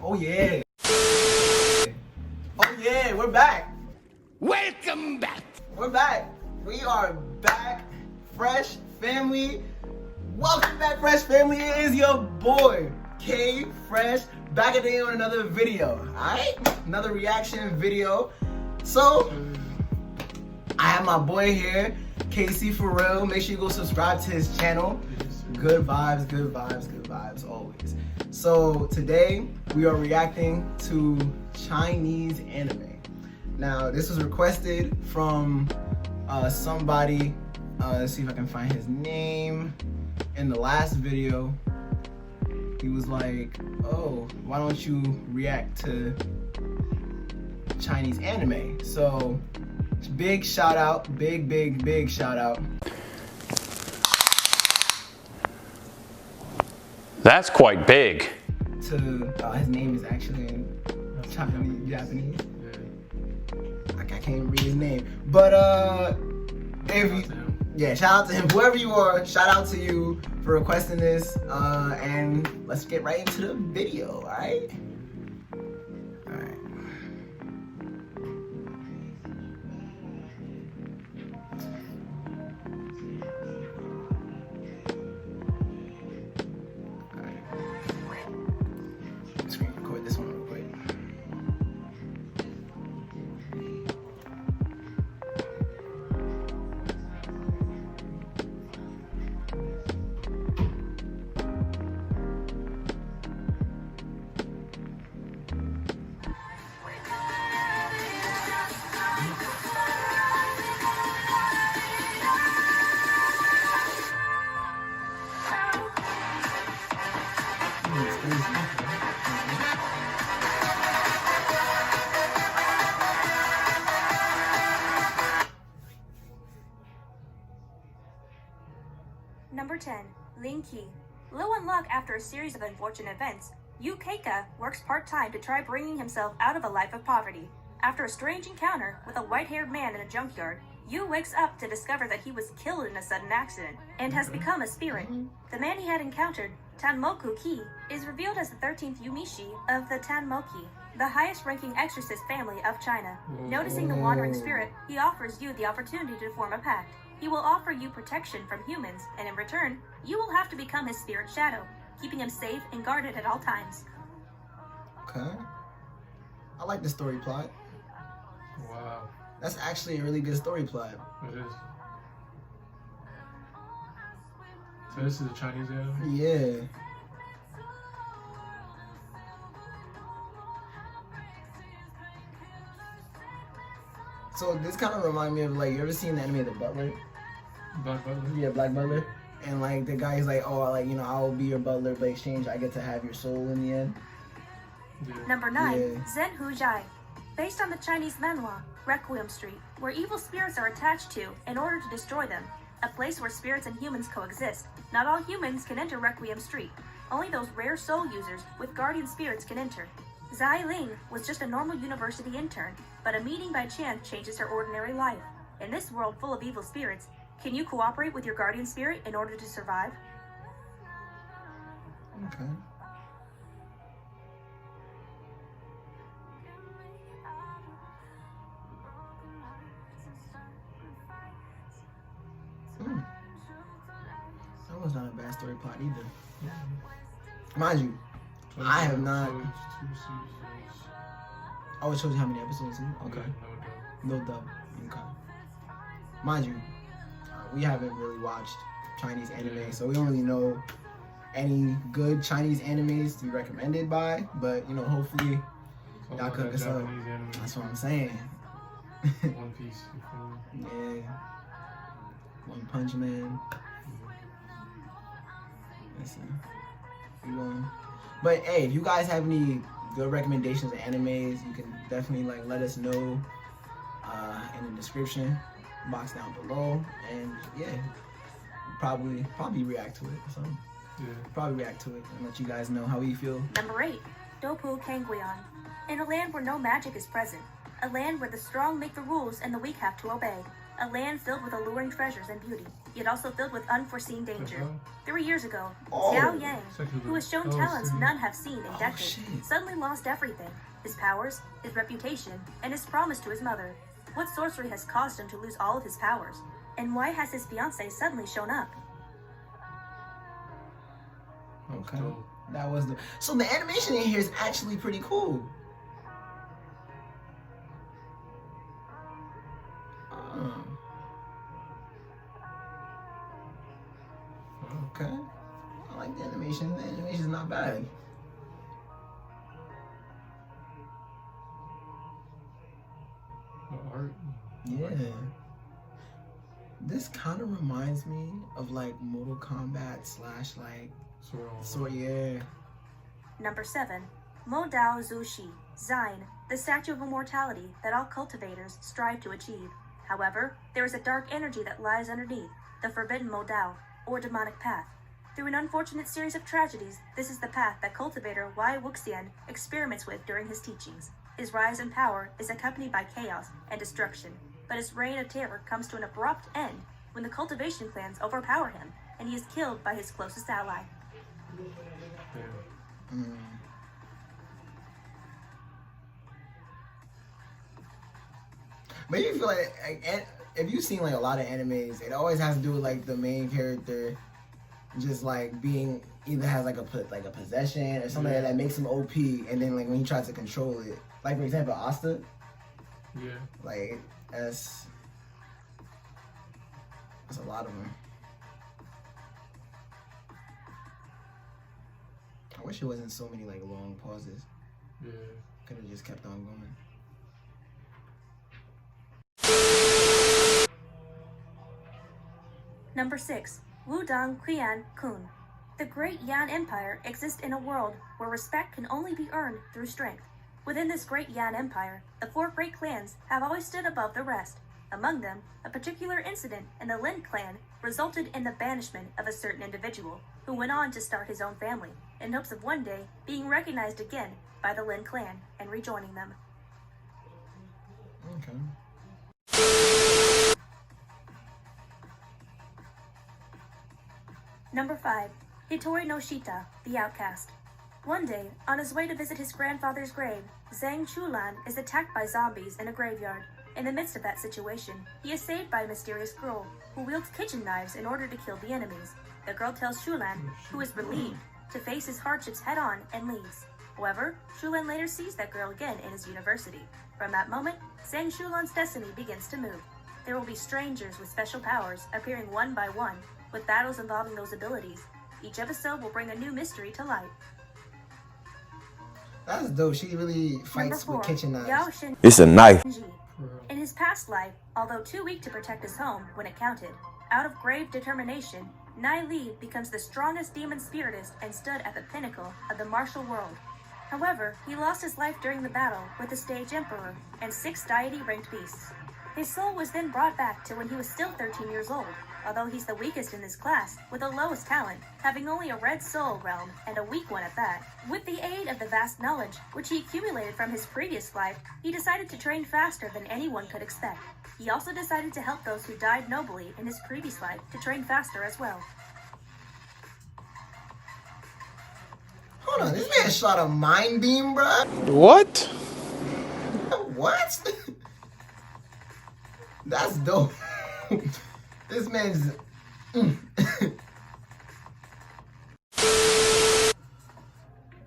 Oh yeah. Oh yeah, we're back. Welcome back. We're back. We are back. Fresh family. Welcome back, Fresh family. It is your boy, K Fresh, back again on another video. Alright? Another reaction video. So, I have my boy here, Casey for real. Make sure you go subscribe to his channel. Good vibes, good vibes, good vibes always. So today we are reacting to Chinese anime. Now this was requested from somebody. Let's see if I can find his name. In the last video, he was like, "Oh, why don't you react to Chinese anime?" So big shout out, big shout out. That's quite big. To his name is actually in Japanese. Like I can't read his name, but if you, yeah, shout out to him. Whoever you are, shout out to you for requesting this. And let's get right into the video. All right. All right. Screen record this one real quick. Number 10. Ling Qi. Low in luck after a series of unfortunate events, Yu Keika works part-time to try bringing himself out of a life of poverty. After a strange encounter with a white-haired man in a junkyard, Yu wakes up to discover that he was killed in a sudden accident and has become a spirit. The man he had encountered, Tanmoku Ki, is revealed as the 13th Yumishi of the Tanmoki, the highest-ranking exorcist family of China. Noticing the wandering spirit, he offers Yu the opportunity to form a pact. He will offer you protection from humans, and in return, you will have to become his spirit shadow, keeping him safe and guarded at all times. Okay. I like the story plot. Wow. That's actually a really good story plot. It is. So this is a Chinese anime? Yeah. So this kind of remind me of, like, you ever seen the anime The Butler? Black Butler? Yeah, Black Butler. And like the guy's like, oh, like, you know, I will be your butler, but exchange I get to have your soul in the end. Yeah. Number 9. Yeah. Zhen Hu Zhai. Based on the Chinese manhwa, Requiem Street, where evil spirits are attached to in order to destroy them. A place where spirits and humans coexist. Not all humans can enter Requiem Street. Only those rare soul users with guardian spirits can enter. Zai Ling was just a normal university intern, but a meeting by chance changes her ordinary life. In this world full of evil spirits, can you cooperate with your guardian spirit in order to survive? Okay. That was not a bad story plot either. Mind you, I have not. Oh, it shows you how many episodes. Okay. No dub. Okay. Mind you, we haven't really watched Chinese anime, so we don't really know any good Chinese animes to be recommended by. But you know, hopefully, y'all cook us up. That's what I'm saying. One Piece. Yeah. One Punch Man. Listen, we going. But hey, if you guys have any good recommendations of animes, you can definitely like let us know in the description box down below. And yeah, probably react to it or something. Yeah. Probably react to it and let you guys know how we feel. Number 8. Dopu Kangguian. In a land where no magic is present. A land where the strong make the rules and the weak have to obey. A land filled with alluring treasures and beauty. yet also filled with unforeseen danger. hell? 3 years ago, Oh. Xiao Yang, Sexual- who has shown oh, talents see. none have seen in Oh, decades, shit. suddenly lost everything: his powers, his reputation, and his promise to his mother. What sorcery has caused him to lose all of his powers? And why has his fiancée suddenly shown up? Okay. Dope. That was the. So the animation in here is actually pretty cool. Oh. Okay. I like the animation. The animation's not bad. The art. Yeah. This kind of reminds me of like Mortal Kombat / like yeah. Number 7. Mo Dao Zushi, Zine, the statue of immortality that all cultivators strive to achieve. However, there is a dark energy that lies underneath, the forbidden Mo Dao, or demonic path. Through an unfortunate series of tragedies, this is the path that cultivator Wei Wuxian experiments with during his teachings. His rise in power is accompanied by chaos and destruction, but his reign of terror comes to an abrupt end when the cultivation clans overpower him, and he is killed by his closest ally. Damn. But you feel like if you've seen like a lot of animes, it always has to do with like the main character just like being either has like a possession or something that makes him OP, and then like when he tries to control it, like for example Asta, Yeah. like that's a lot of them. I wish it wasn't so many like long pauses. Yeah. Could have just kept on going. Number 6. Wudang Qian Kun. The Great Yan Empire exists in a world where respect can only be earned through strength. Within this Great Yan Empire, the 4 great clans have always stood above the rest. Among them, a particular incident in the Lin clan resulted in the banishment of a certain individual, who went on to start his own family, in hopes of one day being recognized again by the Lin clan and rejoining them. Okay. Number 5. Hitori no Shita, the Outcast. One day, on his way to visit his grandfather's grave, Zhang Chulan is attacked by zombies in a graveyard. In the midst of that situation, he is saved by a mysterious girl who wields kitchen knives in order to kill the enemies. The girl tells Chulan, who is relieved, to face his hardships head-on and leaves. However, Chulan later sees that girl again in his university. From that moment, Zhang Chulan's destiny begins to move. There will be strangers with special powers appearing one by one, with battles involving those abilities. Each episode will bring a new mystery to light. That's dope. She really Number fights 4. with kitchen Yao knives. Shin It's a knife. Ji. In his past life, although too weak to protect his home when it counted, out of grave determination, Nai Li becomes the strongest demon spiritist and stood at the pinnacle of the martial world. However, he lost his life during the battle with the Stage Emperor and 6 deity-ranked beasts. His soul was then brought back to when he was still 13 years old, although he's the weakest in this class, with the lowest talent, having only a red soul realm, and a weak one at that. With the aid of the vast knowledge, which he accumulated from his previous life, he decided to train faster than anyone could expect. He also decided to help those who died nobly in his previous life to train faster as well. Hold on, this man shot a mind beam, bruh. What? What? That's dope. This man's.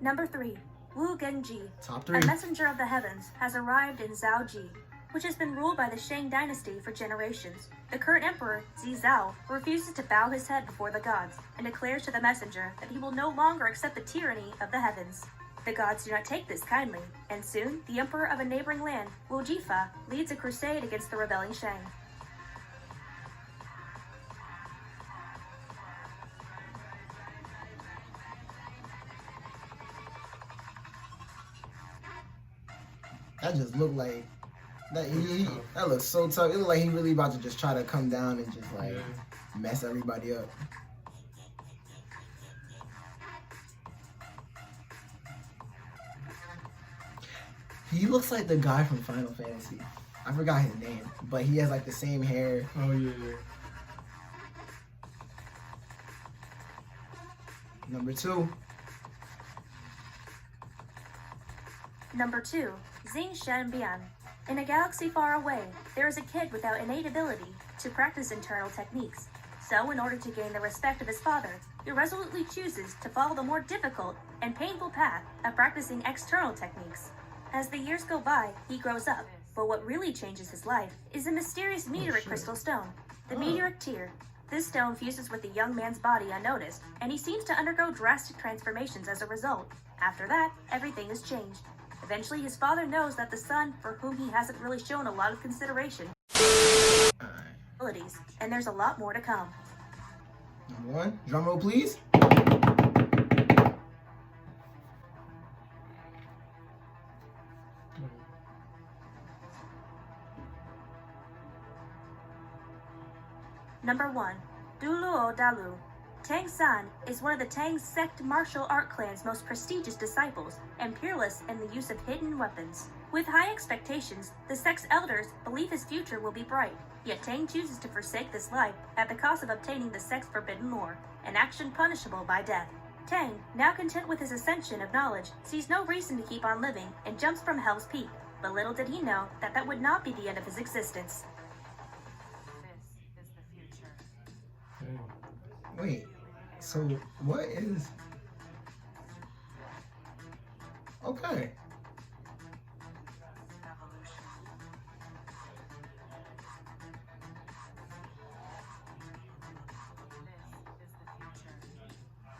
Number 3. Wu Genji, Top a 3. messenger of the heavens, has arrived in Zhaoji, which has been ruled by the Shang dynasty for generations. The current emperor, Zi Zhao, refuses to bow his head before the gods and declares to the messenger that he will no longer accept the tyranny of the heavens. The gods do not take this kindly, and soon the emperor of a neighboring land, Wu Jifa, leads a crusade against the rebelling Shang. That just looked like that looks so tough. It looked like he really about to just try to come down and just like mess everybody up. He looks like the guy from Final Fantasy. I forgot his name, but he has like the same hair. Oh yeah. Number 2. Number 2. Xing Shen Bian. In a galaxy far away, there is a kid without innate ability to practice internal techniques. So, in order to gain the respect of his father, he resolutely chooses to follow the more difficult and painful path of practicing external techniques. As the years go by, he grows up, but what really changes his life is a mysterious meteoric crystal stone, the meteoric tear. This stone fuses with the young man's body unnoticed, and he seems to undergo drastic transformations as a result. After that, everything is changed. Eventually, his father knows that the son, for whom he hasn't really shown a lot of consideration, abilities, and there's a lot more to come. Number 1. Drum roll, please. Number 1. Duluo Dalu. Tang San is one of the Tang sect martial art clan's most prestigious disciples and peerless in the use of hidden weapons. With high expectations, the sect's elders believe his future will be bright, yet Tang chooses to forsake this life at the cost of obtaining the sect's forbidden lore, an action punishable by death. Tang, now content with his ascension of knowledge, sees no reason to keep on living and jumps from Hell's Peak, but little did he know that that would not be the end of his existence. Wait, so what is... Okay.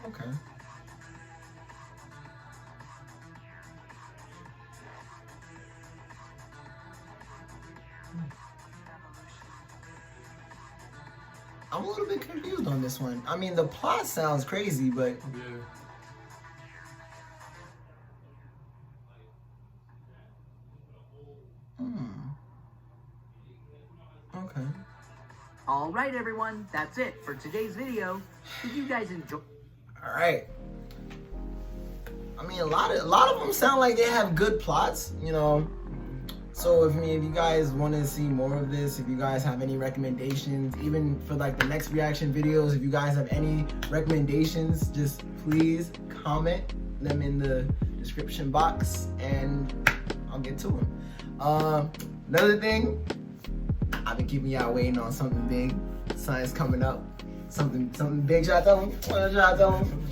Okay. I'm a little bit confused on this one. I mean, the plot sounds crazy, but Yeah. okay. All right, everyone, that's it for today's video. Did you guys enjoy? All right. I mean, a lot of them sound like they have good plots, you know. So if you guys want to see more of this, if you guys have any recommendations, even for like the next reaction videos, if you guys have any recommendations, just please comment them in the description box and I'll get to them. Another thing, I've been keeping y'all waiting on something big. Something's coming up. Something big. Should I tell them? What should I tell them?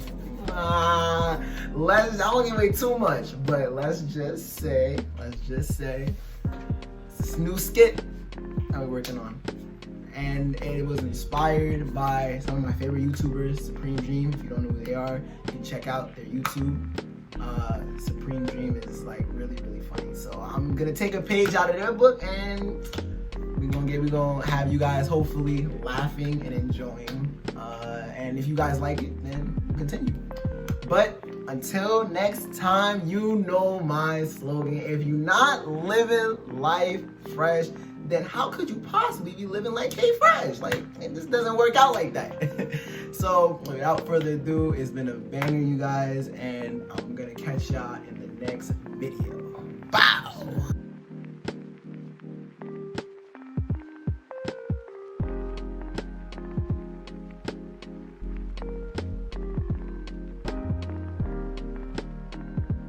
I won't give away too much, but let's just say, this new skit that we're working on. And it was inspired by some of my favorite YouTubers, Supreme Dream. If you don't know who they are, you can check out their YouTube. Supreme Dream is like really, really funny. So I'm gonna take a page out of their book and we're gonna have you guys hopefully laughing and enjoying. And if you guys like it, then continue. But until next time, you know my slogan. If you're not living life fresh, then how could you possibly be living like K-Fresh? Like, it just doesn't work out like that. So without further ado, it's been a banger, you guys, and I'm gonna catch y'all in the next video.